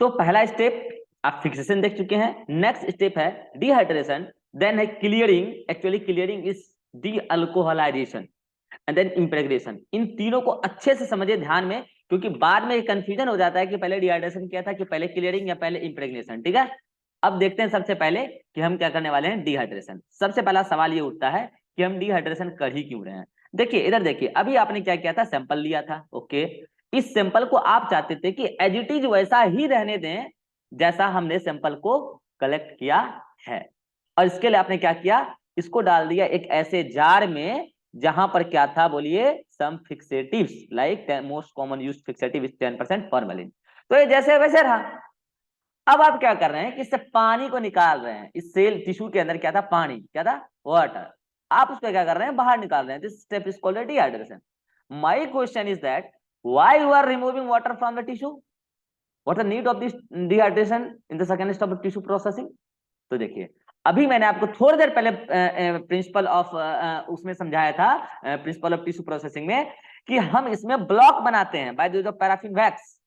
तो पहला स्टेप आप फिक्सेशन देख चुके हैं, नेक्स्ट स्टेप है डिहाइड्रेशन, देन है clearing, actually clearing is dealcoholization and then impregnation. इन तीनों को अच्छे से समझिए ध्यान में, क्योंकि बाद में कंफ्यूजन हो जाता है कि पहले डिहाइड्रेशन किया था कि पहले क्लियरिंग या पहले इम्प्रेग्नेशन। ठीक है, अब देखते हैं सबसे पहले कि हम क्या करने वाले हैं, डिहाइड्रेशन। सबसे पहला सवाल ये उठता है कि हम डिहाइड्रेशन कर ही क्यों रहे हैं। देखिए इधर देखिए, अभी आपने क्या किया था, सैंपल लिया था, ओके। इस सैंपल को आप चाहते थे कि एज इट इज वैसा ही रहने दें जैसा हमने सैंपल को कलेक्ट किया है, और इसके लिए आपने क्या किया, इसको डाल दिया एक ऐसे जार में जहां पर क्या था, बोलिए, some fixatives, like most common use fixative is 10% formalin. तो ये जैसे वैसे रहा। अब आप क्या कर रहे हैं कि इससे पानी को निकाल रहे हैं, इस सेल टिश्यू के अंदर क्या था, पानी, क्या था, वाटर। आप उसको क्या कर रहे हैं, बाहर निकाल रहे हैं। This step is called dehydration. My question is that why you are removing water from the tissue, what the need of this dehydration in the second step of tissue processing. तो देखिए, अभी मैंने आपको थोड़ी देर पहले प्रिंसिपल ऑफ उसमें समझाया था, प्रिंसिपल ऑफ टिश्यू प्रोसेसिंग में, कि हम इसमें ब्लॉक बनाते हैं by the use of paraffin wax,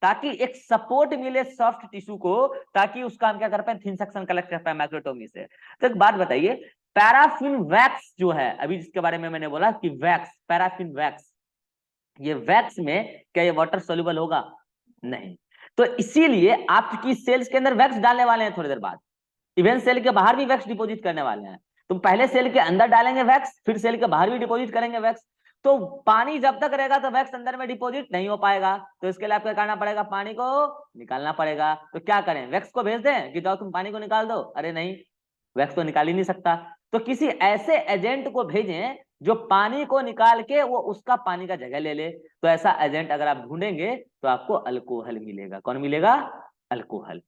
ताकि एक सपोर्ट मिले सॉफ्ट टिश्यू को, ताकि उसका हम क्या कर पाए, थिन सेक्शन कलेक्ट कर पाए माइक्रोटोमी से। तो एक बात बताइए, पैराफिन वैक्स जो है, अभी जिसके बारे में मैंने बोला कि वैक्स, पैराफिन वैक्स, ये वैक्स में क्या ये वाटर सोल्यूबल होगा, नहीं। तो इसीलिए आपकी सेल्स के अंदर वैक्स डालने वाले हैं थोड़ी देर बाद, इवन सेल के बाहर भी वैक्स डिपॉजिट करने वाले हैं। तो पहले सेल के अंदर डालेंगे वैक्स, फिर सेल के बाहर भी डिपॉजिट करेंगे वैक्स। तो पानी जब तक रहेगा तो वैक्स अंदर में डिपॉजिट नहीं हो पाएगा, तो इसके लिए आपको करना पड़ेगा, पानी को निकालना पड़ेगा। तो क्या करें, वैक्स को भेज दें कि जाओ तुम पानी को निकाल दो, अरे नहीं, वैक्स तो निकाल ही नहीं सकता। तो किसी ऐसे एजेंट को भेजें जो पानी को निकाल के वो उसका पानी का जगह ले ले। तो ऐसा एजेंट अगर आप ढूंढेंगे तो आपको अल्कोहल मिलेगा। कौन मिलेगा, अल्कोहल।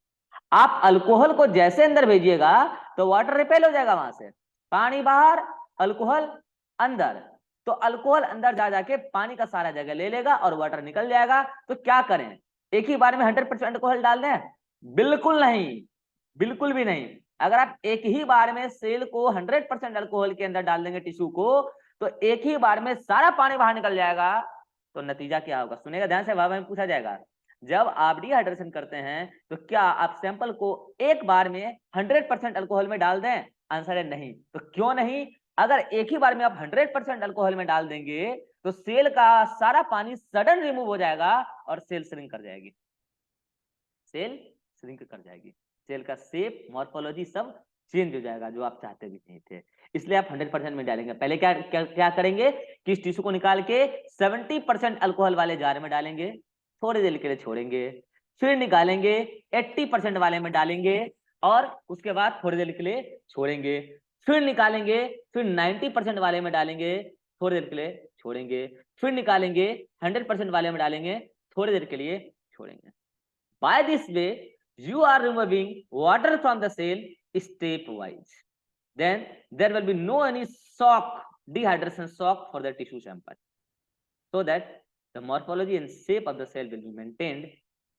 आप अल्कोहल को जैसे अंदर भेजिएगा तो वाटर रिपेल हो जाएगा, वहां से पानी बाहर, अल्कोहल अंदर। तो अल्कोहल अंदर जा जाके पानी का सारा जगह ले लेगा और वाटर निकल जाएगा। तो क्या करें, एक ही बार में 100% अल्कोहल डाल दें, बिल्कुल नहीं, बिल्कुल भी नहीं। अगर आप एक ही बार में सेल को 100% अल्कोहल के अंदर डाल देंगे टिश्यू को, तो एक ही बार में सारा पानी बाहर निकल जाएगा। तो नतीजा क्या होगा, सुनेगा ध्यान से, वहां पूछा जाएगा, जब आप डिहाइड्रेशन करते हैं तो क्या आप सैंपल को एक बार में 100% अल्कोहल में डाल दें, आंसर है नहीं। तो क्यों नहीं, अगर एक ही बार में आप 100% अल्कोहल में डाल देंगे तो सेल का सारा पानी सडन रिमूव हो जाएगा और सेल श्रिंक कर जाएगी, सेल श्रिंक कर जाएगी, सेल का शेप, मॉर्फोलॉजी सब चेंज हो जाएगा, जो आप चाहते भी नहीं थे। इसलिए आप 100% में डालेंगे। पहले क्या क्या, क्या करेंगे कि इस टिश्यू को निकाल के 70% अल्कोहल वाले जार में डालेंगे, थोड़ी देर के लिए छोड़ेंगे, फिर निकालेंगे 80% वाले में डालेंगे, और उसके बाद थोड़ी देर के लिए छोड़ेंगे, फिर निकालेंगे, फिर 90% वाले में डालेंगे, थोड़ी देर के लिए छोड़ेंगे, फिर निकालेंगे, 100% वाले में डालेंगे, थोड़ी देर के लिए छोड़ेंगे। By this way, you are removing water from the cell stepwise. Then there will be no any shock, dehydration shock for the tissue sample, so that the morphology and shape of the cell will be maintained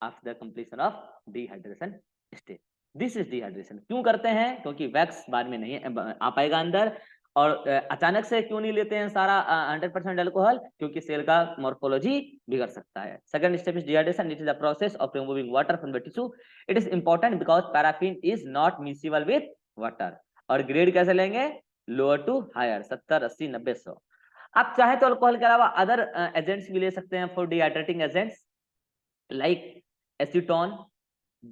after the completion of dehydration step. This is dehydration. क्यों करते हैं, क्योंकि wax बाद में नहीं आ पाएगा अंदर, और अचानक से क्यों नहीं लेते हैं सारा 100% अल्कोहल, क्योंकि सेल का मॉर्फोलॉजी बिगड़ सकता है। Second step is dehydration, it is the process of removing water from the tissue. It is important because paraffin is not miscible with water. और ग्रेड कैसे लेंगे, लोअर टू हायर, 70, 80, 90, 100। आप चाहे तो अल्कोहल के अलावा अदर एजेंट्स भी ले सकते हैं for dehydrating agents, like acetone,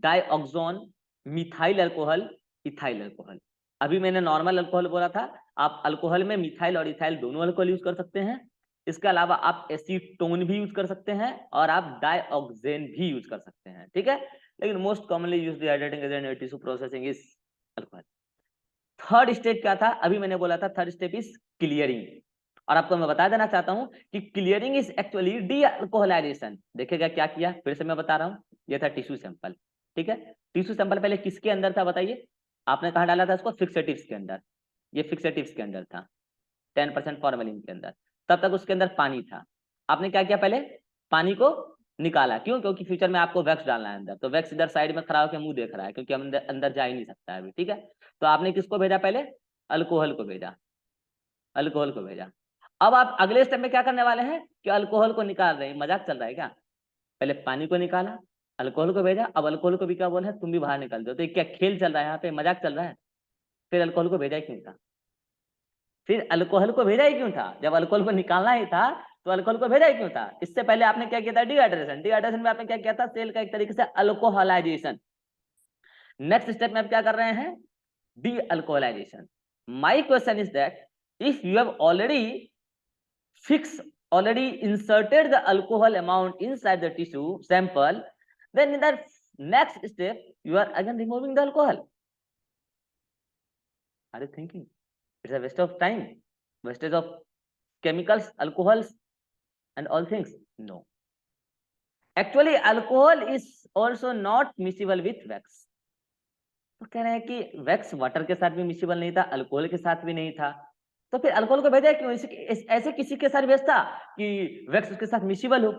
dioxane, methyl alcohol, ethyl alcohol. अभी मैंने नॉर्मल अल्कोहल बोला था, आप अल्कोहल में मिथाइल और इथाइल दोनों अल्कोहल यूज कर सकते हैं। इसके अलावा आप एसीटोन भी यूज कर सकते हैं और आप डाइऑक्सेन भी यूज कर सकते हैं, ठीक है। लेकिन most commonly use dehydrating agent in tissue processing is alcohol. Third step क्या था, अभी मैंने बोला था थर्ड स्टेप इज क्लियरिंग, और आपको मैं बता देना चाहता हूं कि क्लियरिंग इज एक्चुअली डी अल्कोहलाइजेशन। देखिएगा क्या किया, फिर से मैं बता रहा हूं, ये था टिश्यू सैंपल, ठीक है। टिश्यू सैंपल पहले किसके अंदर था बताइए, आपने कहा डाला था इसको, फिक्सेटिव्स के अंदर। ये फिक्सेटिव्स के अंदर था, 10% फॉर्मेलिन के अंदर। तब तक उसके अंदर पानी था। आपने क्या किया, पहले पानी को निकाला, क्यों, क्योंकि फ्यूचर में आपको वैक्स डालना है अंदर। तो वैक्स इधर साइड में खड़ा होकर मुंह देख रहा है, क्योंकि अंदर अंदर जा ही नहीं सकता है अभी, ठीक है। तो आपने किसको भेजा, पहले अल्कोहल को भेजा, अल्कोहल को भेजा। अब आप अगले स्टेप में क्या करने वाले हैं कि अल्कोहल को निकाल रहे हैं, मजाक चल रहा है क्या। पहले पानी को निकाला, अल्कोहल को भेजा, अब अल्कोहल को भी क्या बोला है, तुम भी बाहर निकल जाओ। तो ये क्या खेल चल रहा है यहाँ पे, मजाक चल रहा है? फिर अल्कोहल को भेजा ही क्यों था? फिर अल्कोहल को भेजा ही क्यों था? जब अल्कोहल को निकालना ही था तो अल्कोहल को भेजा ही क्यों था? इससे पहले आपने क्या किया था? डिहाइड्रेशन। डिहाइड्रेशन में आपने क्या किया था? सेल का एक तरीके से अल्कोहलाइजेशन। नेक्स्ट स्टेप में आप क्या कर रहे हैं? Dealcoholization. My question is that if you have already inserted the alcohol amount inside the tissue sample, then in the next step you are again removing the alcohol. Are you thinking it's a waste of time, wastage of chemicals, alcohols and all things? No, actually alcohol is also not miscible with wax. तो कह रहे हैं कि wax water के साथ भी miscible नहीं था, अल्कोहल के साथ भी नहीं था, तो फिर अल्कोहल को भेजा क्यों? ऐसे किसी के साथ भेजता कि वैक्स उसके साथ मिसिबल हो?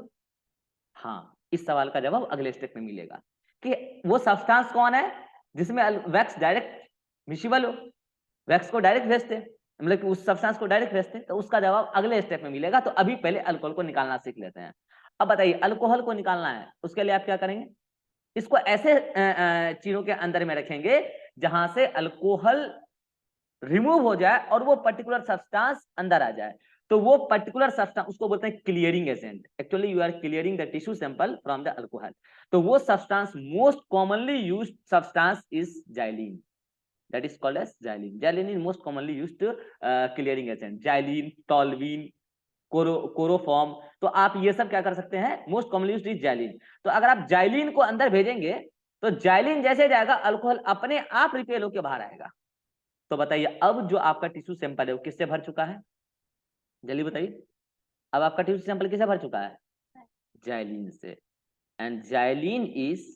हाँ, इस सवाल का जवाब अगले स्टेप में मिलेगा कि वो सब्सटेंस कौन है जिसमें वैक्स डायरेक्ट मिसिबल हो। वैक्स को डायरेक्ट भेजते, मतलब कि उस सब्सटेंस को डायरेक्ट भेजते, तो उसका जवाब अगले स्टेप में मिलेगा। तो अभी पहले अल्कोहल को निकालना सीख लेते हैं। अब बताइए, अल्कोहल को निकालना है, उसके लिए आप क्या करेंगे? इसको ऐसे चीजों के अंदर में रखेंगे जहां से अल्कोहल रिमूव हो जाए और वो पर्टिकुलर सब्सटेंस अंदर आ जाए। तो वो पर्टिकुलर सब्सटेंस उसको बोलते हैं clearing agent. Actually you are clearing the tissue sample from the alcohol. तो वो substance most commonly used substance is xylene, that is called as xylene. Xylene is most commonly used to clearing agent. Xylene, toluene, कोरोफॉर्म। तो आप ये सब क्या कर सकते हैं? Most commonly used is xylene. तो अगर आप जाइलिन को अंदर भेजेंगे तो जाइलिन जैसे जाएगा अल्कोहल अपने आप रिपेल होकर बाहर आएगा। तो बताइए, अब जो आपका टिश्यू सैंपल है वो किससे भर चुका है? जल्दी बताइए, अब आपका टिश्यू सैंपल किससे भर चुका है? जाइलिन से। And xylene is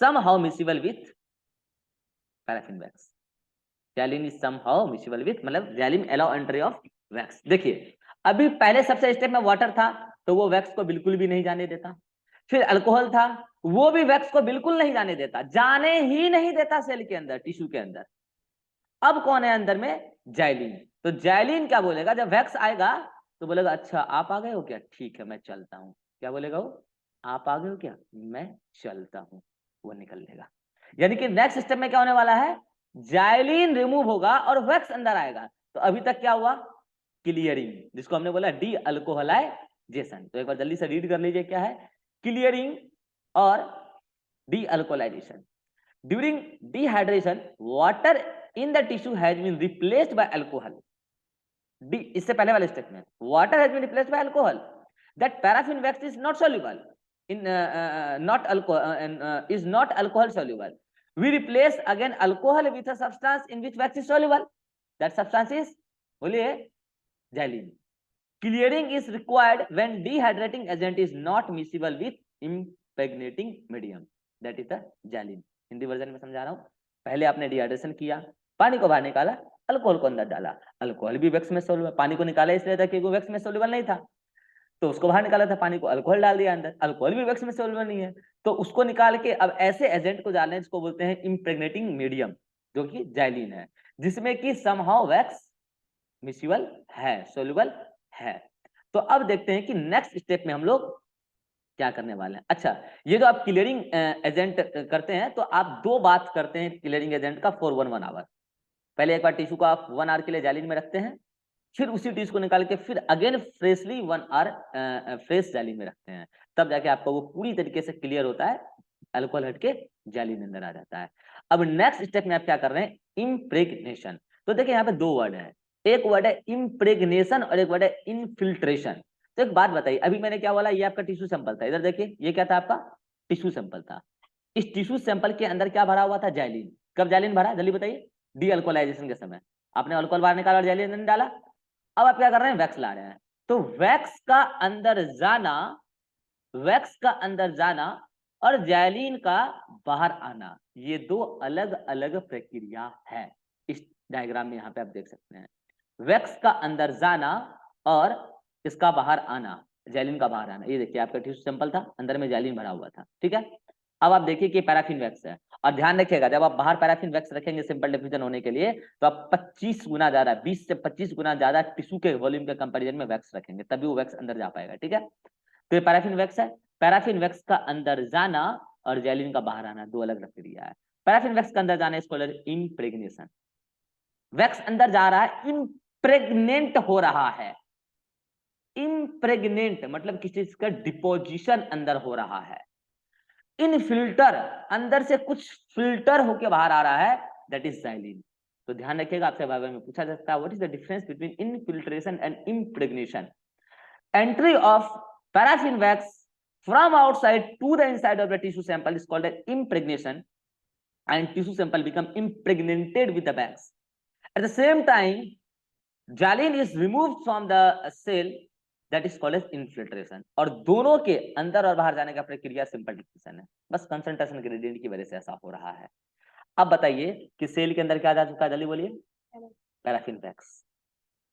somehow miscible with paraffin wax. Xylene is somehow miscible with, मतलब xylene allow entry of wax. देखिए, अभी पहले सबसे स्टेप में वाटर था तो वो वैक्स को बिल्कुल भी नहीं जाने देता। फिर अल्कोहल था, वो भी वैक्स को बिल्कुल नहीं जाने देता, जाने ही नहीं देता सेल के अंदर, टिश्यू के अंदर। अब कौन है अंदर में? जाइलिन। तो जाइलिन क्या बोलेगा? जब वैक्स आएगा तो बोलेगा अच्छा आप आ गए हो क्या, ठीक है मैं चलता हूं। क्या बोलेगा वो? आप आ गए हो क्या, मैं चलता हूं। वो निकल लेगा। यानी कि नेक्स्ट स्टेप में क्या होने वाला है? जाइलिन रिमूव होगा और वैक्स अंदर आएगा। तो अभी तक क्या हुआ? क्लियरिंग, जिसको हमने बोला डी अल्कोहलाइजेशन। तो एक बार जल्दी से रीड कर लीजिए क्या है क्लियरिंग और dealcoholization. During dehydration water in the tissue has been replaced by alcohol. डी, इससे पहले वाले स्टेप में water has been replaced by alcohol, that paraffin wax is not soluble in not alcohol is not alcohol soluble. We replace again alcohol with a substance in which wax is soluble. That substance is, बोलिए, xylene. Clearing is required when dehydrating agent is not miscible with impregnating medium. That is the xylene. Hindi version में समझा रहा हूँ। पहले आपने dehydration किया, पानी को बाहर निकाला, अल्कोहल को अंदर डाला। अल्कोहल भी वैक्स में सोल्यूबल, पानी को निकाला इसलिए था कि वो वैक्स में सोल्यूबल नहीं था, तो उसको बाहर निकाला था, पानी को, अल्कोहल डाल दिया अंदर, अल्कोहल भी वैक्स में सोल्यूबल नहीं है, तो उसको निकाल के अब ऐसे एजेंट को डालने जिसको बोलते हैं इम्प्रेग्नेटिंग मीडियम, जो कि जाइलिन है, जिसमें कि समहाउ वैक्स मिसिबल है, सोल्यूबल है। तो अब देखते हैं कि नेक्स्ट स्टेप में हम लोग क्या करने वाले हैं। अच्छा, ये जो आप क्लियरिंग एजेंट करते हैं तो आप दो बात करते हैं क्लियरिंग एजेंट का फॉर 1 आवर। पहले एक बार टिश्यू को आप 1 आवर के लिए जाइलिन में रखते हैं, फिर उसी टिश्यू को निकाल के फिर again freshly 1 hour fresh xylene में रखते हैं, तब जाके आपको वो पूरी तरीके से क्लियर होता है, अल्कोहल हट के जाइलिन अंदर आ जाता है। अब नेक्स्ट स्टेप में आप क्या कर रहे हैं? इम्प्रेग्नेशन। तो देखिए यहाँ पे दो वर्ड है, एक वर्ड है इम्प्रेग्नेशन और एक वर्ड है इनफिल्ट्रेशन। तो एक बात बताइए, अभी मैंने क्या बोला, ये आपका टिश्यू सैंपल था, इधर देखिए ये क्या था? आपका टिश्यू सैंपल था। इस टिश्यू सैंपल के अंदर क्या भरा हुआ था? जाइलिन। कब जाइलिन भरा, जल्दी बताइए? डी अल्कोहलाइजेशन के समय आपने अल्कोहल बाहर निकाला और जाइलिन डाला। अब आप क्या कर रहे हैं? वैक्स ला रहे हैं। तो वैक्स का अंदर जाना, वैक्स का अंदर जाना और जाइलिन का बाहर आना, ये दो अलग अलग प्रक्रिया है। इस डायग्राम में यहाँ पे आप देख सकते हैं, वैक्स का अंदर जाना और इसका बाहर आना, जाइलिन का बाहर आना। ये देखिए आपका टिश्यू सैंपल था, अंदर में जाइलिन भरा हुआ था, ठीक है। अब आप देखिए कि पैराफिन वैक्स है, और ध्यान रखिएगा जब आप बाहर पैराफिन वैक्स रखेंगे सिंपल डिफ्यूजन होने के लिए, तो आप 25 गुना ज्यादा, 20 से 25 गुना ज्यादा टिश्यू के वॉल्यूम के कंपैरिजन में वैक्स रखेंगे, तभी वो वैक्स अंदर जा पाएगा, ठीक है। तो ये पैराफिन वैक्स है, पैराफिन वैक्स का अंदर जाना और जेलिन का बाहर आना दो अलग प्रक्रिया है। पैराफिन वैक्स का अंदर जाना इसको इम्प्रेग्नेशन, वैक्स अंदर जा रहा है, इम्प्रेग्नेंट हो रहा है। इम्प्रेग्नेंट मतलब किसी चीज का डिपोजिशन अंदर हो रहा है। इन फिल्टर, अंदर से कुछ फिल्टर होके बाहर आ रहा है, दैट इज जाइलिन। तो ध्यान रखिएगा, आपसे बारे में पूछा जाता है what is the difference between infiltration and impregnation. Entry of paraffin wax from outside to the inside of the tissue sample is called as impregnation, and tissue sample become impregnated with the wax. At the same time, jaline is removed from the cell, that is called as infiltration. और दोनों के अंदर और बाहर जाने का प्रक्रिया simple diffusion है, बस कंसंट्रेशन ग्रेडियंट की वजह से ऐसा हो रहा है। अब बताइए कि सेल के अंदर क्या जा चुका है, जल्दी बोलिए, paraffin wax.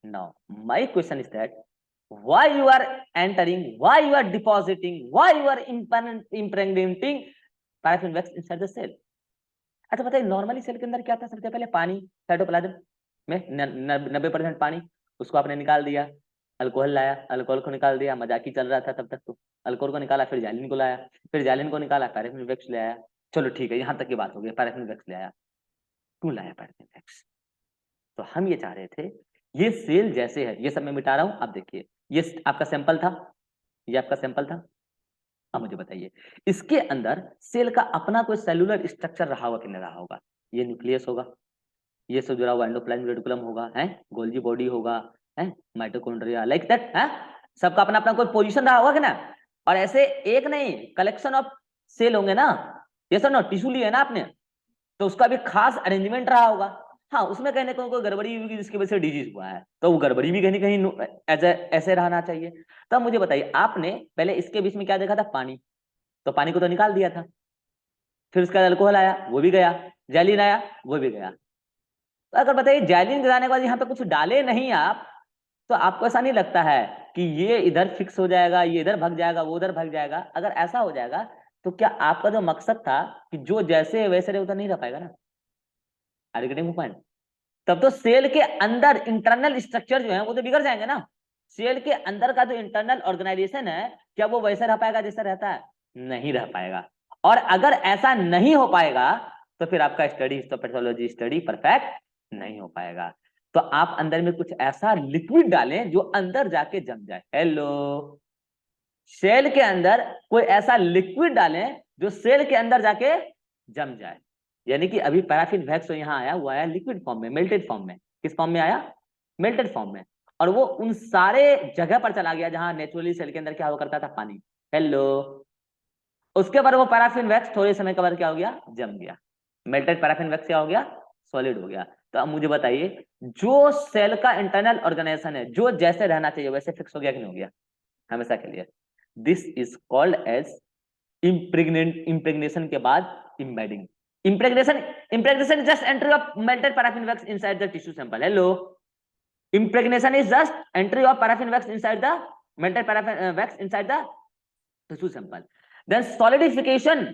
Now my question is that why you are entering, why you are depositing, why you are impregnating paraffin wax inside the cell। अच्छा बताइए, नॉर्मली सेल के अंदर क्या था, सबसे पहले पानी, साइटोप्लाज्म में 90% पानी, उसको आपने निकाल दिया, अल्कोहल लाया, अल्कोहल को निकाल दिया, मजाक ही चल रहा था तब तक तो, अल्कोहल को निकाला, फिर जालिन को लाया, फिर जालिन को निकाला, पैराफिन वैक्स ले आया। चलो ठीक है, यहाँ तक की बात हो गई, पैराफिन वैक्स ले आया। क्यों लाया पैराफिन वैक्स? तो हम ये चाह रहे थे, ये सेल जैसे है, ये सब मैं मिटा रहा हूं, आप देखिए, ये आपका सैंपल था, ये आपका सैंपल था। अब मुझे बताइए, इसके अंदर सेल का अपना कोई सेलुलर स्ट्रक्चर रहा होगा कि नहीं रहा होगा? ये न्यूक्लियस होगा, ये से जुड़ा हुआ एंडोप्लाज्मिक रेटिकुलम होगा, है गोल्जी बॉडी होगा, है माइटोकॉन्ड्रिया, लाइक दैट, है सबका अपना अपना कोई पोजीशन रहा होगा कि ना? और ऐसे एक नहीं, कलेक्शन ऑफ सेल होंगे ना, ये सब ना टिश्यू लिया है ना आपने, तो उसका भी खास अरेंजमेंट रहा होगा। हाँ, उसमें कहीं ना कहीं कोई गड़बड़ी होगी जिसकी वजह से डिजीज हुआ है, तो वो गड़बड़ी भी कहीं कहीं ऐसे रहना चाहिए। तब मुझे बताइए, आपने पहले इसके बीच में क्या देखा था, पानी, तो पानी को तो निकाल दिया था, फिर उसका अल्कोहल आया, वो भी गया, जैलिन आया, वो भी गया। तो अगर बताइए जैलिन गिराने के बाद यहाँ पे कुछ डाले नहीं आप, तो आपको ऐसा नहीं लगता है कि ये इधर फिक्स हो जाएगा, ये इधर भाग जाएगा, वो उधर भाग जाएगा? अगर ऐसा हो जाएगा तो क्या आपका जो मकसद था कि जो जैसे वैसे रहे उधर नहीं रह पाएगा ना? Are you getting point? तब तो सेल के अंदर इंटरनल स्ट्रक्चर जो है वो तो बिगड़ जाएंगे ना। सेल के अंदर का जो इंटरनल ऑर्गेनाइजेशन है, क्या वो वैसा रह पाएगा जैसा रहता है? नहीं रह पाएगा। और अगर ऐसा नहीं हो पाएगा तो फिर आपका स्टडी, हिस्टोपैथोलॉजी स्टडी परफेक्ट नहीं हो पाएगा। तो आप अंदर में कुछ ऐसा लिक्विड डालें जो अंदर जाके जम जाए। हेलो, सेल के अंदर कोई ऐसा लिक्विड डालें जो सेल के अंदर जाके जम जाए। यानी कि अभी पैराफिन वैक्स यहाँ आया, वो आया लिक्विड फॉर्म में, मेल्टेड फॉर्म में। किस फॉर्म में आया? मेल्टेड फॉर्म में। और वो उन सारे जगह पर चला गया जहां नेचुरली सेल के अंदर क्या हुआ करता था, पानी। हेलो, उसके बाद वो पैराफिन वैक्स थोड़े समय के बाद क्या हो गया, जम गया। मेल्टेड पैराफिन वैक्स क्या हो गया, सॉलिड हो गया। तो अब मुझे बताइए, जो सेल का इंटरनल ऑर्गेनाइजेशन है, जो जैसे रहना चाहिए वैसे फिक्स हो गया कि नहीं हो गया हमेशा के लिए? दिस इज कॉल्ड एज इम्प्रेग्नेशन के बाद embedding. Impregnation is just entry of melted paraffin wax inside the tissue sample. Hello, impregnation is just entry of paraffin wax inside the melted paraffin wax inside the tissue sample. Then solidification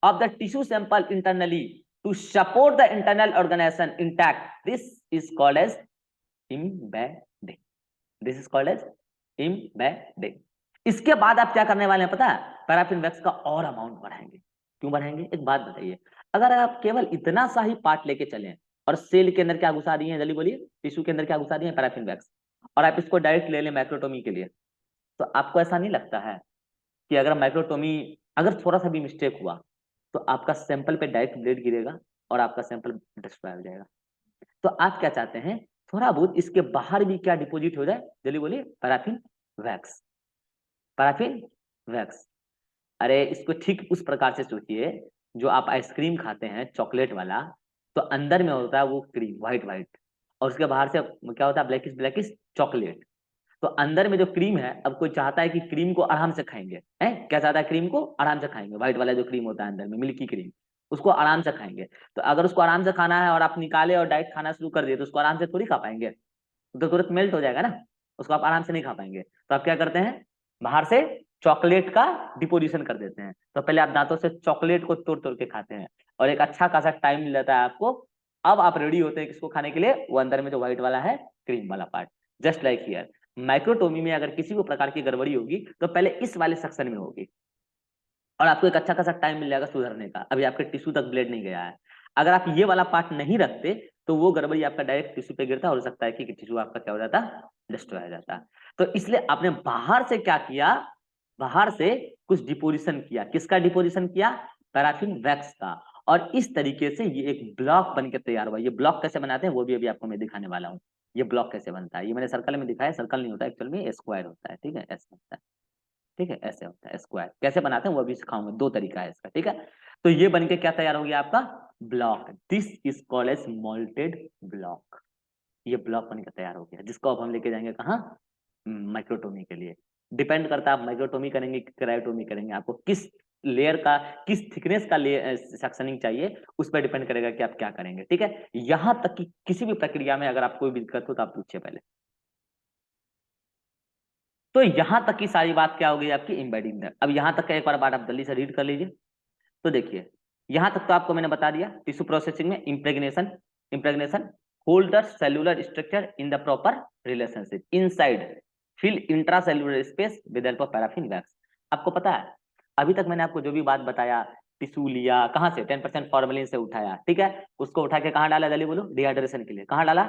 of the tissue sample internally to support the internal organization intact. This is called as embedding. This is called as embedding. इसके बाद आप क्या करने वाले हैं पता है? Paraffin wax का और अमाउंट बढ़ाएंगे। क्यों बढ़ाएंगे? एक बात बताइए, अगर आप केवल इतना सा ही पार्ट लेके चलें और सेल के अंदर क्या घुसा दिए हैं, जल्दी बोलिए, टिश्यू के अंदर क्या घुसा दिए हैं, पैराफिन वैक्स, और आप इसको डायरेक्ट ले लें माइक्रोटोमी के लिए, तो आपको ऐसा नहीं लगता है कि अगर माइक्रोटोमी, अगर थोड़ा सा भी मिस्टेक हुआ तो आपका सैंपल पे डायरेक्ट ब्लेड गिरेगा और आपका सैंपल डिस्ट्रॉय हो जाएगा? तो आप क्या चाहते हैं, थोड़ा बहुत इसके बाहर भी क्या डिपोजिट हो जाए, जल्दी बोलिए, पैराफिन वैक्स। पैराफिन वैक्स, अरे इसको ठीक उस प्रकार से सोचिए, जो आप आइसक्रीम खाते हैं चॉकलेट वाला, तो अंदर में होता है वो क्रीम व्हाइट व्हाइट, और उसके बाहर से क्या होता है, ब्लैकिश ब्लैकिश चॉकलेट। तो अंदर में जो क्रीम है, अब कोई चाहता है कि क्रीम को आराम से खाएंगे, है क्या चाहता है, क्रीम को आराम से खाएंगे, व्हाइट वाला जो क्रीम होता है अंदर में, मिल्की क्रीम, उसको आराम से खाएंगे। तो अगर उसको आराम से खाना है और आप निकाले और डायरेक्ट खाना शुरू कर दिए, तो उसको आराम से थोड़ी खा पाएंगे, तो तुरंत मेल्ट हो जाएगा ना, उसको आप आराम से नहीं खा पाएंगे। तो आप क्या करते हैं, बाहर से चॉकलेट का डिपोजिशन कर देते हैं। तो पहले आप दांतों से चॉकलेट को तोड़ तोड़ के खाते हैं और एक अच्छा खासा टाइम लेता है आपको, अब आप रेडी होते हैं किसको खाने के लिए, वो अंदर में जो व्हाइट वाला है क्रीम वाला part. Just like here, microtomy में अगर किसी को प्रकार की गड़बड़ी होगी तो पहले इस वाले सेक्शन में होगी, और आपको एक अच्छा खासा टाइम मिल जाएगा सुधरने का। अभी आपके टिश्यू तक ब्लेड नहीं गया है। अगर आप ये वाला पार्ट नहीं रखते तो वो गड़बड़ी आपका डायरेक्ट टिश्यू पे गिरता, हो सकता है कि टिश्यू आपका क्या हो जाता, डिस्ट्रॉय हो जाता। तो इसलिए आपने बाहर से क्या किया, बाहर से कुछ डिपोजिशन किया। किसका डिपोजिशन किया, पैराफिन वैक्स का। और इस तरीके से ये एक ब्लॉक बनकर तैयार हुआ। ये ब्लॉक कैसे बनाते हैं वो भी अभी आपको मैं दिखाने वाला हूँ। ये ब्लॉक कैसे बनता है, ये मैंने सर्कल में दिखाया, सर्कल नहीं होता एक्चुअल में, स्क्वायर होता है, ठीक है, ऐसे होता है, ठीक है, ऐसे होता है स्क्वायर। कैसे बनाते हैं वो अभी सिखाऊंगा, दो तरीका है इसका, ठीक है। तो ये बनके क्या तैयार हो गया आपका block, this is called as moulded block. ये ब्लॉक बनकर तैयार हो गया, जिसको अब हम लेके जाएंगे कहाँ, माइक्रोटोमी के लिए। डिपेंड करता है आप माइक्रोटोमी करेंगे कि क्रायोटोमी करेंगे, आपको किस लेयर का, किस थिकनेस का सेक्शनिंग चाहिए, उस पर डिपेंड करेगा कि आप क्या करेंगे, ठीक है। यहां तक कि किसी भी प्रक्रिया में अगर आपको कोई भी दिक्कत हो तो आप पूछिए पहले। तो यहां तक की सारी बात क्या हो गई आपकी एम्बेडिंग में। अब यहां तक का एक बार आप जल्दी से रीड कर लीजिए। तो देखिए यहां तक तो आपको मैंने बता दिया, टिश्यू प्रोसेसिंग में impregnation, impregnation hold the cellular structure in the proper relationship inside fill intracellular space with help of paraffin wax. आपको पता है अभी तक मैंने आपको जो भी बात बताया, टिश्यू लिया कहां से, 10% फॉर्मेलिन से उठाया, ठीक है, उसको उठा के कहां डाला, जल्दी बोलो, डिहाइड्रेशन के लिए। कहां डाला,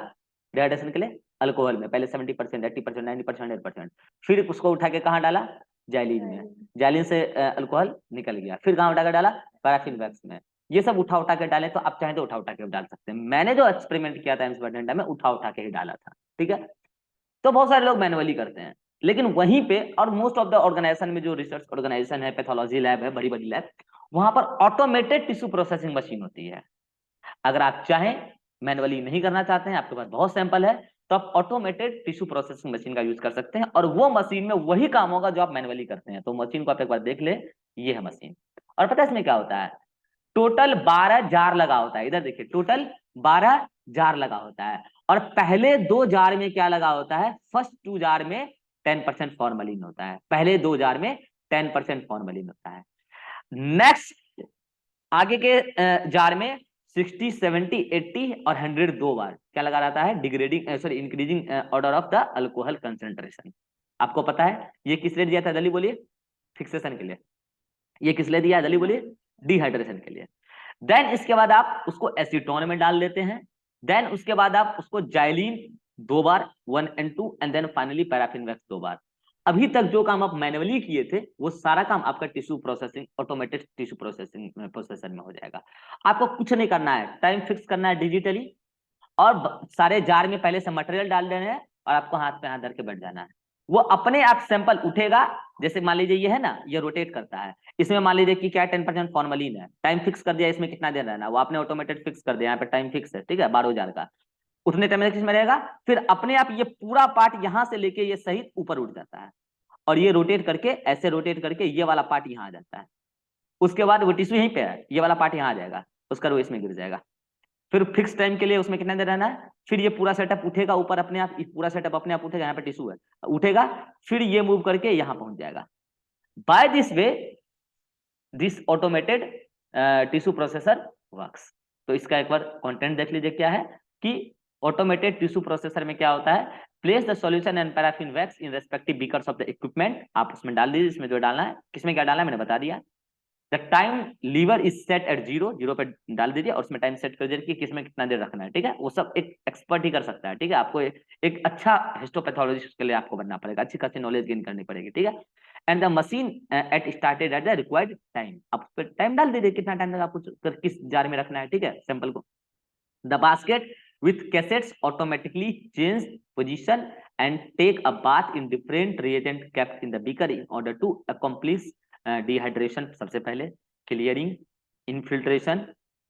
डिहाइड्रेशन के लिए अल्कोहल में, पहले 70%, 80%, 90%, 100%। फिर उसको उठा के कहां डाला, जाइलिन में, जाइलिन से अल्कोहल निकल गया। फिर कहां उठा के डाला, पैराफिन वैक्स में। ये सब उठा उठा के डाले, तो आप चाहें तो उठा उठा के डाल सकते हैं। मैंने जो एक्सपेरिमेंट किया था एम्सवर्डेंटा में, उठा उठा के ही डाला था, ठीक है। तो बहुत सारे लोग मैनुअली करते हैं, लेकिन वहीं पे और मोस्ट ऑफ द ऑर्गेनाइजेशन में, जो रिसर्च ऑर्गेनाइजेशन है, पैथोलॉजी लैब है, बड़ी बड़ी लैब, वहां पर ऑटोमेटेड टिश्यू प्रोसेसिंग मशीन होती है। अगर आप चाहें मैनुअली नहीं करना चाहते हैं, आपके पास बहुत सैंपल है, तो आप ऑटोमेटेड टिश्यू प्रोसेसिंग मशीन का यूज कर सकते हैं, और वो मशीन में वही काम होगा जो आप मैनुअली करते हैं। तो मशीन को आप एक बार देख ले, ये है मशीन। और पता है इसमें क्या होता है, टोटल 12 जार लगा होता है। इधर देखिए, टोटल 12 जार लगा होता है, और पहले 2 जार में क्या लगा होता है, फर्स्ट 2 जार में 10% फॉर्मलिन होता है, पहले 2 जार में 10% फॉर्मलिन होता है। नेक्स्ट आगे के जार में 60, 70, 80 और 100 2 बार क्या लगा रहता है, degrading sorry increasing order of the alcohol concentration. आपको पता है ये किस लिए दिया था, जल्दी बोलिए, फिक्सेशन के लिए। ये किस लिए दिया है, जल्दी बोलिए, डिहाइड्रेशन के लिए। देन इसके बाद आप उसको एसीटोन में डाल देते हैं। देन उसके बाद आप उसको जाइलिन 2 बार, 1 and 2, and then finally paraffin wax 2 बार। अभी तक जो काम आप मैनुअली किए थे, वो सारा काम आपका tissue processing, automated tissue processing processor में हो जाएगा। आपको कुछ नहीं करना है, टाइम फिक्स करना है डिजिटली, और सारे जार में पहले से मटेरियल डाल देने हैं, और आपको हाथ पे हाथ धर के बैठ जाना है। वो अपने आप सैंपल उठेगा। जैसे मान लीजिए ये है ना, ये रोटेट करता है, इसमें मान लीजिए कि क्या 10% फॉर्मलिन है, टाइम फिक्स कर दिया, इसमें कितना देर रहना, वो आपने ऑटोमेटेड फिक्स कर दिया, यहाँ पे टाइम फिक्स है, ठीक है, 12,000 का। उतने टाइम में रहेगा, फिर अपने आप ये पूरा पार्ट यहां से लेके ये सहित ऊपर उठ जाता है, और ये रोटेट करके, ऐसे रोटेट करके ये वाला पार्ट यहाँ आ जाता है। उसके बाद वो टिश्यू यहीं पे है, ये वाला पार्ट यहाँ आ जाएगा, उसका रो इसमें गिर जाएगा। फिर फिक्स टाइम के लिए उसमें कितना देर रहना है, फिर ये पूरा सेटअप उठेगा ऊपर अपने आप, पूरा सेटअप अपने आप उठेगा, यहाँ पे टिश्यू है, उठेगा, फिर ये मूव करके यहाँ पहुंच जाएगा। By this way this automated tissue processor works. तो इसका एक बार कंटेंट देख लीजिए क्या है, कि ऑटोमेटेड टिश्यू प्रोसेसर में क्या होता है, place the solution and paraffin wax in respective beakers of the equipment. आप उसमें डाल दीजिए, इसमें जो डालना है, किसमें क्या डालना है मैंने बता दिया। The time lever is set at 0, 0 पे डाल दीजिए, और उसमें टाइम सेट कर दीजिए कि किसमें कितना देर रखना है, ठीक है। वो सब एक एक्सपर्ट ही कर सकता है, ठीक है। आपको एक अच्छा हिस्टोपैथोलॉजिस्ट के लिए आपको बनना पड़ेगा, अच्छी खासी नॉलेज गेन करनी पड़ेगी, ठीक है। And the machine eight started at the required time. आप उस पर टाइम डाल दीजिए, कितना टाइम तक आपको किस जार में रखना है, ठीक है, सैंपल को। The basket with cassettes automatically change position and take a bath in different reagent kept in the beaker in order to accomplish dehydration सबसे पहले, क्लियरिंग, इनफिल्ट्रेशन,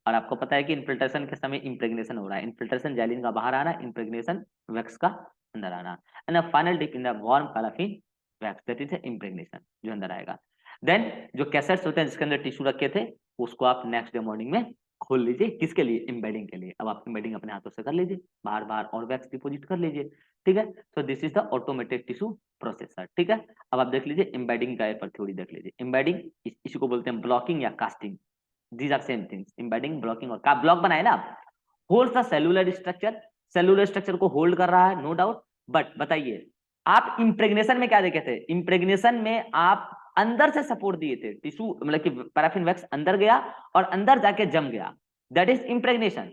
और आपको पता है कि इनफिल्ट्रेशन के समय इम्प्रेग्नेशन हो रहा है, इनफिल्ट्रेशन जैलिन का बाहर आना, इम्प्रेग्नेशन वैक्स का अंदर आना, and final dip in the warm paraffin wax, that is impregnation जो अंदर आएगा। देन जो कैसेट्स होते हैं जिसके अंदर टिश्यू रखे थे, उसको आप नेक्स्ट डे मॉर्निंग में खोल लीजिए, किसके लिए, एम्बेडिंग के लिए। अब आप एम्बेडिंग अपने हाथों से कर लीजिए, बार बार और वैक्स डिपॉजिट कर लीजिए, ठीक है। तो this is the automated tissue processor, ठीक है। अब आप देख लीजिए एम्बेडिंग का पर थ्योरी देख लीजिए। एम्बेडिंग इसी को बोलते हैं ब्लॉकिंग या casting, these are same things, embedding, blocking और ब्लॉक बनाए ना आप, hold the cellular structure, cellular structure को होल्ड कर रहा है, नो डाउट। बट बताइए आप इम्प्रेग्नेशन में क्या देखे थे, इम्प्रेग्नेशन में आप अंदर से सपोर्ट दिए थे, टिश्यू मतलब कि पैराफिन वैक्स अंदर गया और अंदर जाके जम गया, दैट इज इम्प्रेग्नेशन।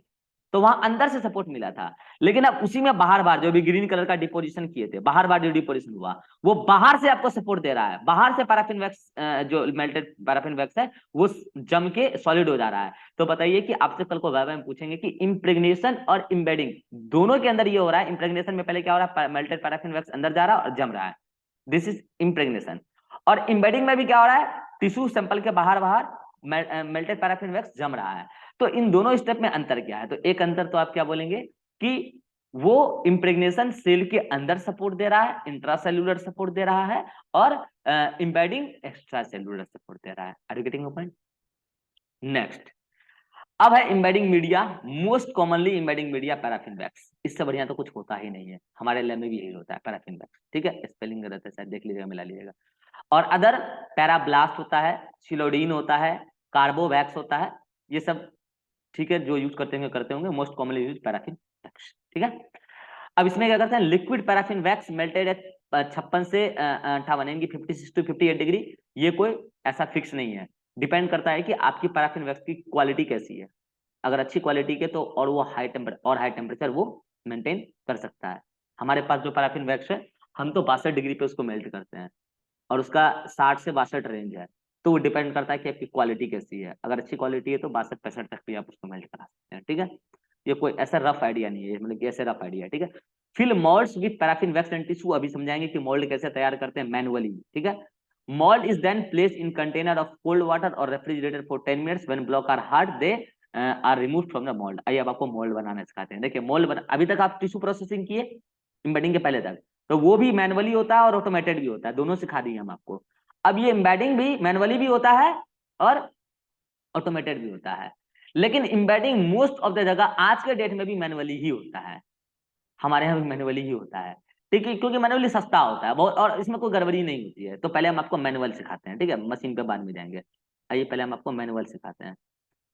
तो वहां अंदर से सपोर्ट मिला था, लेकिन अब उसी में बाहर बाहर जो भी ग्रीन कलर का डिपोजिशन किए थे, बाहर बाहर जो डिपोजिशन हुआ वो बाहर से आपको सपोर्ट दे रहा है, बाहर से पैराफिन वैक्स जो मेल्टेड पैराफिन वैक्स है वो जम के सॉलिड हो जा रहा है। तो बताइए कि आपसे कल को वाइवा में पूछेंगे कि इम्प्रेग्नेशन और इम्बेडिंग दोनों के अंदर ये हो रहा है। इम्प्रेग्नेशन में पहले क्या हो रहा है, मेल्टेड पैराफिन वैक्स अंदर जा रहा है और जम रहा है, दिस इज इम्प्रेग्नेशन। और इम्बेडिंग में भी क्या हो रहा है, टिश्यू सैंपल के बाहर बाहर मेल्टेड पैराफिन वैक्स जम रहा है। तो इन दोनों स्टेप में अंतर क्या है, तो एक अंतर तो आप क्या बोलेंगे कि वो इम्प्रेग्नेशन सेल के अंदर सपोर्ट दे रहा है, इंट्रासेल्युलर सपोर्ट दे रहा है, और इम्बेडिंग एक्स्ट्रा सेल्युलर सपोर्ट दे रहा है। Are you getting my point? Next, अब है embedding media. Most commonly embedding media paraffin wax, इससे बढ़िया तो कुछ होता ही नहीं है, हमारे लैब में भी यही होता है पैराफिन वैक्स, ठीक है, स्पेलिंग गलत है शायद, देख लीजिएगा, मिला लीजिएगा। और अदर पैराब्लास्ट होता है, सिलोडीन होता है, कार्बोवैक्स होता है, ये सब ठीक है जो यूज करते होंगे most commonly use paraffin wax, ठीक है। अब इसमें क्या करते हैं, liquid paraffin wax melted at 56 से 58 यानी 56 टू 58 डिग्री। ये कोई ऐसा फिक्स नहीं है, डिपेंड करता है कि आपकी पैराफिन वैक्स की क्वालिटी कैसी है। अगर अच्छी क्वालिटी के तो और वो हाई टेम्परेचर वो मेंटेन कर सकता है। हमारे पास जो पैराफिन वैक्स है हम तो 62 डिग्री पे उसको मेल्ट करते हैं, और उसका 60 से 62 रेंज है। तो वो डिपेंड करता है कि आपकी क्वालिटी कैसी है, अगर अच्छी क्वालिटी है तो 62-65 तक भी आप उसको मेल्ट करा सकते हैं, ठीक है। ये कोई ऐसा रफ आइडिया नहीं है, मतलब कि ऐसे रफ आइडिया है, ठीक है। Fill moulds with paraffin wax and tissue, अभी समझाएंगे कि मोल्ड कैसे तैयार करते हैं मैनुअली, ठीक है। Mould is then placed in container of cold water और refrigerator for 10 minutes, when block are hard they are removed from the mould. आइए अब आपको मोल्ड बनाना सिखाते हैं। देखिए मोल्ड बना, अभी तक आप टिश्यू प्रोसेसिंग किए एम्बेडिंग के पहले तक, तो वो भी मैनुअली होता है और ऑटोमेटेड भी होता है, दोनों सिखा दिए हम आपको। अब ये एम्बेडिंग भी मैनुअली भी होता है और ऑटोमेटेड भी होता है, लेकिन एम्बेडिंग मोस्ट ऑफ द जगह आज के डेट में भी मैनुअली ही होता है, हमारे यहाँ भी मैनुअली ही होता है, ठीक है, क्योंकि मैनुअली सस्ता होता है बहुत और इसमें कोई गड़बड़ी नहीं होती है। तो पहले हम आपको मैनुअल सिखाते हैं, ठीक है, मशीन पे बाद में जाएंगे। आइए पहले हम आपको मैनुअल सिखाते हैं।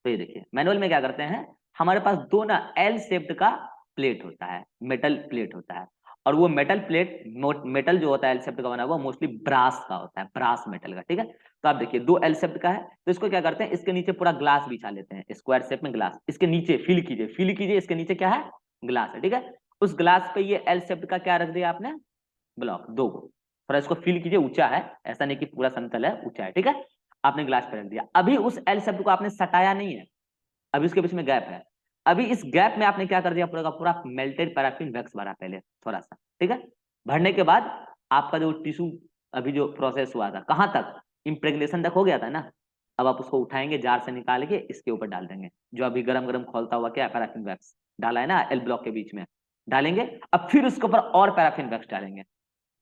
तो ये देखिए मैनुअल में क्या करते हैं, हमारे पास दो ना एल शेप्ड का प्लेट होता है, मेटल प्लेट होता है, और वो मेटल प्लेट मेटल जो होता है एल शेप्ड का बना हुआ मोस्टली ब्रास का होता है, ब्रास मेटल का, ठीक है। तो आप देखिए दो एल शेप्ड का है, तो इसको क्या करते हैं, इसके नीचे पूरा ग्लास बिछा लेते हैं, स्क्वायर शेप में ग्लास, इसके नीचे फिल कीजिए, इसके नीचे क्या है, ग्लास है, ठीक है। उस ग्लास पे ये एल शेप्ड का क्या रख दिया आपने, ब्लॉक, दो को, थोड़ा इसको फील कीजिए, ऊंचा है, ऐसा नहीं कि पूरा समतल है, ऊंचा है, ठीक है। आपने ग्लास पे रख दिया, अभी उस एल शब्द को आपने सटाया नहीं है, अभी उसके बीच में गैप है, अभी इस गैप में आपने क्या कर दिया, पूरा का पूरा मेल्टेड पैराफिन वैक्स भरा पहले थोड़ा सा, ठीक है। भरने के बाद आपका जो टिश्यू अभी जो प्रोसेस हुआ था कहाँ तक, इम्प्रेग्नेशन तक हो गया था ना। अब आप उसको उठाएंगे जार से निकाल के इसके ऊपर डाल देंगे, जो अभी गरम गरम खोलता हुआ क्या पैराफिन वैक्स डाला है ना एल ब्लॉक के बीच में डालेंगे। अब फिर उसके ऊपर और पैराफिन वैक्स डालेंगे।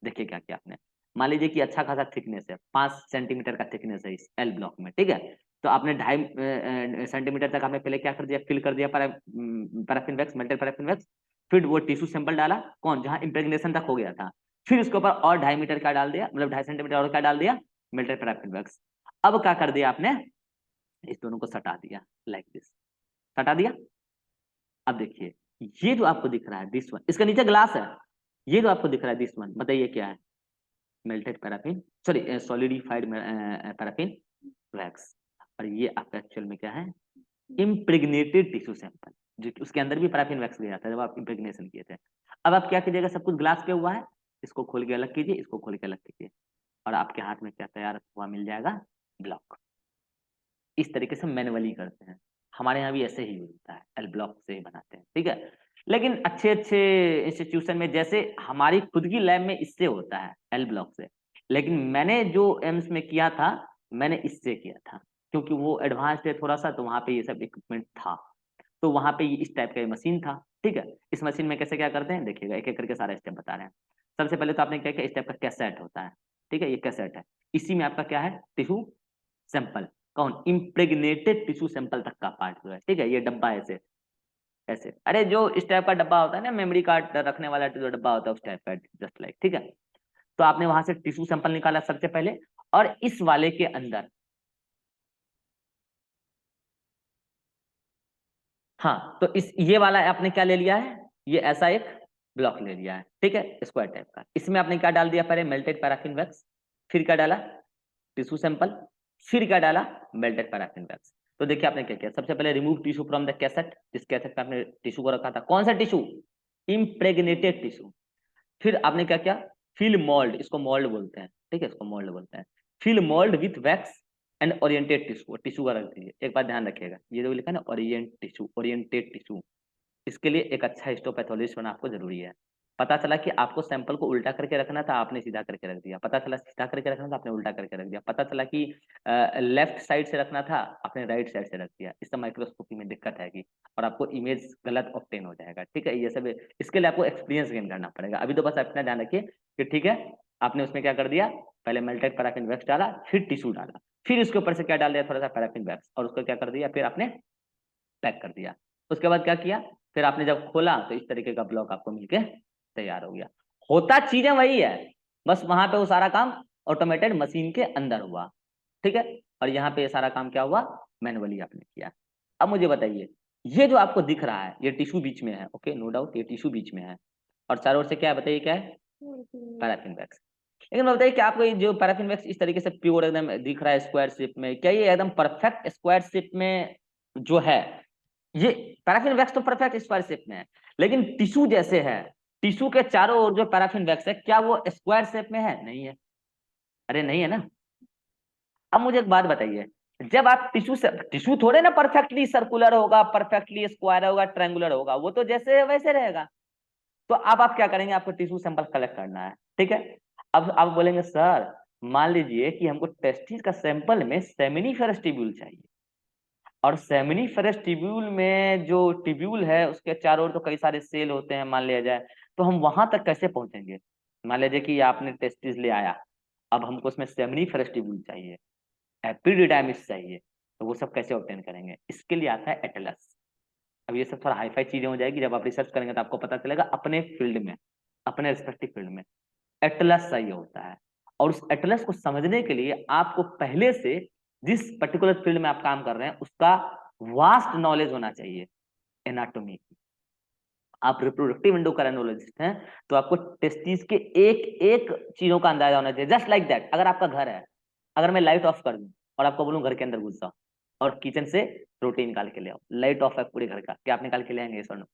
देखिए क्या किया आपने, मान लीजिए कि अच्छा खासा थिकनेस है, 5 सेंटीमीटर का थिकनेस है इस एल ब्लॉक में, ठीक है। तो आपने 2.5 सेंटीमीटर तक आपने पहले क्या कर दिया, फिल कर दिया paraffin wax, melted paraffin wax. फिर वो टिश्यू सैंपल डाला कौन, जहां इंप्रेग्नेशन तक हो गया था, फिर उसके ऊपर और 2.5 मीटर का डाल दिया, मतलब 2.5 सेंटीमीटर और क्या डाल दिया, मेल्टेड पैराफिन वैक्स। अब क्या कर दिया आपने, इस दोनों को सटा दिया, लाइक दिस, सटा दिया। अब देखिए ये जो आपको दिख रहा है दिस वन, इसके नीचे ग्लास है, ये जो आपको दिख रहा है दिस वन, बताइए क्या है, melted paraffin, sorry solidified paraffin wax. और ये आपका एक्चुअल में क्या है, इम्प्रेग्नेटेड टिश्यू सैंपल, जो कि उसके अंदर भी पैराफिन वैक्स गया था जब आप इम्प्रेग्नेशन किए थे। अब आप क्या कीजिएगा, सब कुछ ग्लास पे हुआ है, इसको खोल के अलग कीजिए, इसको खोल के अलग कीजिए, और आपके हाथ में क्या तैयार हुआ मिल जाएगा, ब्लॉक। इस तरीके से मैनुअली करते हैं, हमारे यहाँ भी ऐसे ही होता है, एल ब्लॉक से ही बनाते हैं, ठीक है। लेकिन अच्छे अच्छे इंस्टीट्यूशन में जैसे हमारी खुद की लैब में इससे होता है एल ब्लॉक से, लेकिन मैंने जो एम्स में किया था मैंने इससे किया था, क्योंकि वो एडवांस्ड है थोड़ा सा, तो वहाँ पे ये सब इक्विपमेंट था, तो वहाँ पे इस टाइप का मशीन था, ठीक है। इस मशीन में कैसे क्या करते हैं देखिएगा, एक एक करके सारा स्टेप बता रहे हैं। सबसे पहले तो आपने क्या किया, इस टाइप का कैसेट होता है, ठीक है, ये कैसेट है, इसी में आपका क्या है, टिश्यू सैंपल, कौन, इम्प्रेग्नेटेड टिश्यू सैंपल तक का पार्ट जो है, ठीक है। ये डब्बा ऐसे ऐसे, अरे जो इस टाइप का डब्बा होता है ना, मेमोरी कार्ड रखने वाला जो डब्बा होता है उस टाइप का, जस्ट लाइक, ठीक है। तो आपने वहां से टिश्यू सैंपल निकाला सबसे पहले, और इस वाले के अंदर, हाँ, तो इस ये वाला आपने क्या ले लिया है, ये ऐसा एक ब्लॉक ले लिया है, ठीक है, स्क्वायर टाइप का। इसमें आपने क्या डाल दिया, पहले मेल्टेड पैराफिन वैक्स, फिर क्या डाला, टिश्यू सैंपल, फिर क्या डाला, मेल्टेड पैराफिन वैक्स। तो देखिए आपने क्या किया, सबसे पहले remove tissue from the cassette, जिस कैसेट पे आपने टिश्यू को रखा था, कौन सा टिश्यू, इम्प्रेग्नेटेड टिश्यू। फिर आपने क्या किया, फिल मोल्ड, इसको मोल्ड बोलते हैं, ठीक है, इसको मोल्ड बोलते हैं, fill mould with wax and oriented tissue, tissue का रख दीजिए। एक बात ध्यान रखिएगा, ये जो लिखा है ना ओरिएंट टिश्यू, ओरिएंटेड टिश्यू, इसके लिए एक अच्छा हिस्टोपैथोलॉजिस्ट होना आपको जरूरी है। पता चला कि आपको सैंपल को उल्टा करके रखना था, आपने सीधा करके रख दिया, पता चला सीधा करके रखना था, आपने उल्टा करके रख दिया, पता चला कि लेफ्ट साइड से रखना था, आपने राइट साइड से रख दिया, इससे माइक्रोस्कोपी में दिक्कत आएगी और आपको इमेज गलत ऑब्टेन हो जाएगा, ठीक है। ये सब इसके लिए आपको एक्सपीरियंस गेन करना पड़ेगा। अभी तो बस आप इतना ध्यान रखिए कि ठीक है, आपने उसमें क्या कर दिया, पहले मेल्टेड पैराफिन वैक्स डाला, फिर टिश्यू डाला, फिर उसके ऊपर से क्या डाल दिया, थोड़ा सा पैराफिन वैक्स, और उसको क्या कर दिया, फिर आपने पैक कर दिया। उसके बाद क्या किया, फिर आपने जब खोला तो इस तरीके का ब्लॉक आपको मिलके तैयार हो गया। होता चीजें वही है, बस वहां पे वो सारा काम ऑटोमेटेड मशीन के अंदर हुआ, ठीक है, और यहाँ पे ये सारा काम क्या हुआ, मैनुअली आपने किया। अब मुझे बताइए, ये जो आपको दिख रहा है ये टिश्यू बीच में है, ओके, नो डाउट ये टिश्यू बीच में है, और चारों ओर से क्या है बताइए, क्या है, पैराफिन वैक्स। लेकिन बताइए कि आपको ये जो पैराफिन वैक्स इस तरीके से प्योर एकदम दिख रहा है स्क्वायर शेप में, क्या ये एकदम परफेक्ट स्क्वायर शेप में जो है, ये पैराफिन वैक्स तो परफेक्ट स्क्वायर शेप में है, लेकिन टिश्यू जैसे है, टिश्यू के चारों ओर जो पैराफिन वैक्स है, क्या वो स्क्वायर शेप में है, नहीं है, अरे नहीं है ना। अब मुझे एक बात बताइए, जब आप टिश्यू से, टिश्यू थोड़े ना परफेक्टली सर्कुलर होगा, परफेक्टली स्क्वायर होगा, ट्रायंगुलर होगा, वो तो जैसे है वैसे रहेगा। तो अब आप क्या करेंगे, आपको टिश्यू सैंपल कलेक्ट करना है, ठीक है। अब आप बोलेंगे सर मान लीजिए कि हमको टेस्टिस का सैंपल में सेमिनिफेरस ट्यूब्यूल चाहिए, और सेमिनिफेरस ट्यूब्यूल में जो ट्यूब्यूल है उसके चारों ओर तो कई सारे सेल होते हैं मान लिया जाए, तो हम वहां तक कैसे पहुंचेंगे। मान लीजिए कि आपने टेस्टिस ले आया, अब हमको उसमें सेमिनिफेरस ट्यूब्यूल चाहिए, एपिडिडाइमिस चाहिए, तो वो सब कैसे ऑब्टेन करेंगे, इसके लिए आता है एटलस। अब ये सब थोड़ा हाईफाई चीजें हो जाएगी, जब आप रिसर्च करेंगे तो आपको पता चलेगा अपने फील्ड में, अपने रिस्पेक्टिव फील्ड में एटलस चाहिए होता है। और उस एटलस को समझने के लिए आपको पहले से जिस पर्टिकुलर फील्ड में आप काम कर रहे हैं उसका वास्ट नॉलेज होना चाहिए, एनाटॉमी की। आप रिप्रोडक्टिव एंडोक्राइनोलॉजिस्ट हैं तो आपको टेस्टिस के एक एक चीजों का अंदाजा होना चाहिए, जस्ट लाइक दैट। अगर आपका घर है, अगर मैं लाइट ऑफ कर दूं और आपको बोलूं घर के अंदर घुस जाओ और किचन से रोटी निकाल के ले आओ, लाइट ऑफ है पूरे घर का, क्या आप निकाल के ले आएंगे, सर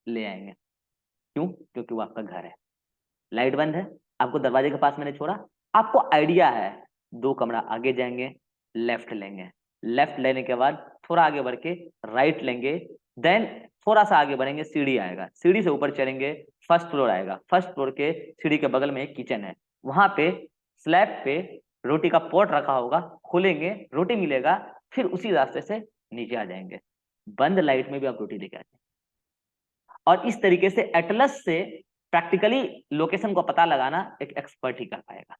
ले आएंगे, क्यों, क्योंकि वो आपका घर है, लाइट बंद है, आपको दरवाजे के पास मैंने छोड़ा, आपको आइडिया है 2 कमरा आगे जाएंगे, लेफ्ट लेंगे, लेफ्ट लेने के बाद थोड़ा आगे बढ़ के राइट लेंगे, देन थोड़ा सा आगे बढ़ेंगे, सीढ़ी आएगा, सीढ़ी से ऊपर चढ़ेंगे, फर्स्ट फ्लोर आएगा, फर्स्ट फ्लोर के सीढ़ी के बगल में एक किचन है, वहां पे स्लैब पे रोटी का पॉट रखा होगा, खोलेंगे रोटी मिलेगा, फिर उसी रास्ते से नीचे आ जाएंगे, बंद लाइट में भी आप रोटी लेके आ जाएंगे। और इस तरीके से एटलस से प्रैक्टिकली लोकेशन को पता लगाना एक एक्सपर्ट ही कर पाएगा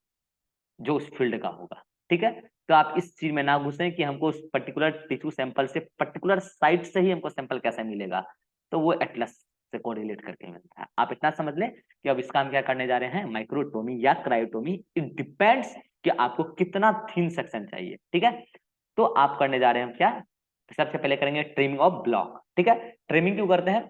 जो उस फील्ड का होगा, ठीक है। तो आप इस चीज में ना घुसें कि हमको उस पर्टिकुलर टिश्यू सैंपल से, पर्टिकुलर साइट से ही हमको सैंपल कैसे मिलेगा, तो वो एटलस से कोरिलेट करके मिलता है। आप इतना समझ लें कि अब इसका हम क्या करने जा रहे हैं, माइक्रोटोमी या क्रायोटोमी, इट डिपेंड्स कि आपको कितना थिन सेक्शन चाहिए, ठीक है। तो आप करने जा रहे हैं क्या, सबसे पहले करेंगे ट्रिमिंग ऑफ ब्लॉक, ठीक है। ट्रिमिंग क्यों करते हैं,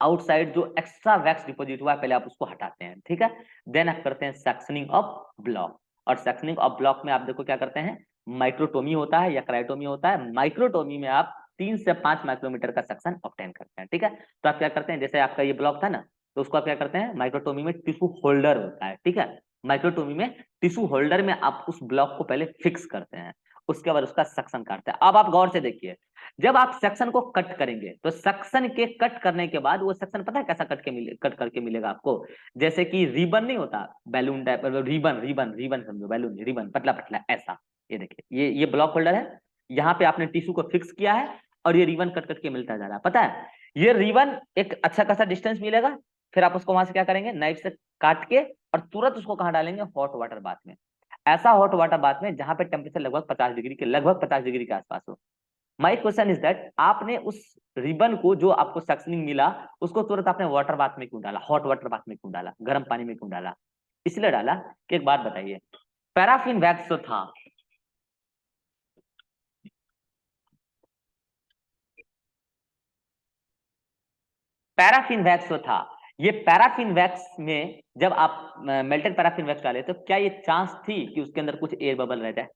आउटसाइड जो एक्स्ट्रा वैक्स डिपॉजिट हुआ है पहले आप उसको हटाते हैं, ठीक है। देन आप करते हैं सेक्शनिंग ऑफ ब्लॉक, और सेक्शनिंग ऑफ ब्लॉक में आप देखो क्या करते हैं, माइक्रोटोमी होता है या क्रायोटोमी होता है। माइक्रोटोमी में आप 3 से 5 माइक्रोमीटर का सेक्शन ऑब्टेन करते हैं, ठीक है। तो आप क्या करते हैं, जैसे आपका ये ब्लॉक था ना, तो उसको आप क्या करते हैं, माइक्रोटोमी में टिश्यू होल्डर होता है, ठीक है। माइक्रोटोमी में टिश्यू होल्डर में आप उस ब्लॉक को पहले फिक्स करते हैं, उसके बाद उसका सेक्शन काटते हैं। अब आप गौर से देखिए, जब आप सेक्शन को कट करेंगे तो सेक्शन के कट करने के बाद वो सेक्शन पता है कैसा कट करके मिलेगा आपको, जैसे कि रिबन नहीं होता, balloon type, ribbon ribbon ribbon समझो, बैलून रिबन पतला पतला ऐसा। ये देखिए ये ब्लॉक होल्डर है, यहाँ पे आपने टिश्यू को फिक्स किया है और ये रिबन कट कट के मिलता जा रहा है, पता है। ये रिबन एक अच्छा खासा डिस्टेंस मिलेगा, फिर आप उसको वहां से क्या करेंगे, नाइफ से काट के और तुरंत उसको कहाँ डालेंगे, हॉट वाटर बाथ में। ऐसा हॉट वाटर बाथ में जहां पे टेम्परेचर लगभग 50 डिग्री के, लगभग 50 डिग्री के आसपास हो। माई क्वेश्चन इज दैट आपने उस रिबन को जो आपको सक्शनिंग मिला उसको तुरंत आपने वाटर बाथ में क्यों डाला, हॉट वाटर बाथ में क्यों डाला, गर्म पानी में क्यों डाला, इसलिए डाला कि एक बात बताइए, पैराफिन वैक्स जो था, पैराफिन वैक्स जो था ये पैराफिन वैक्स में जब आप मेल्टेड पैराफिन वैक्स डाले तो क्या ये चांस थी कि उसके अंदर कुछ एयर बबल रह जाए?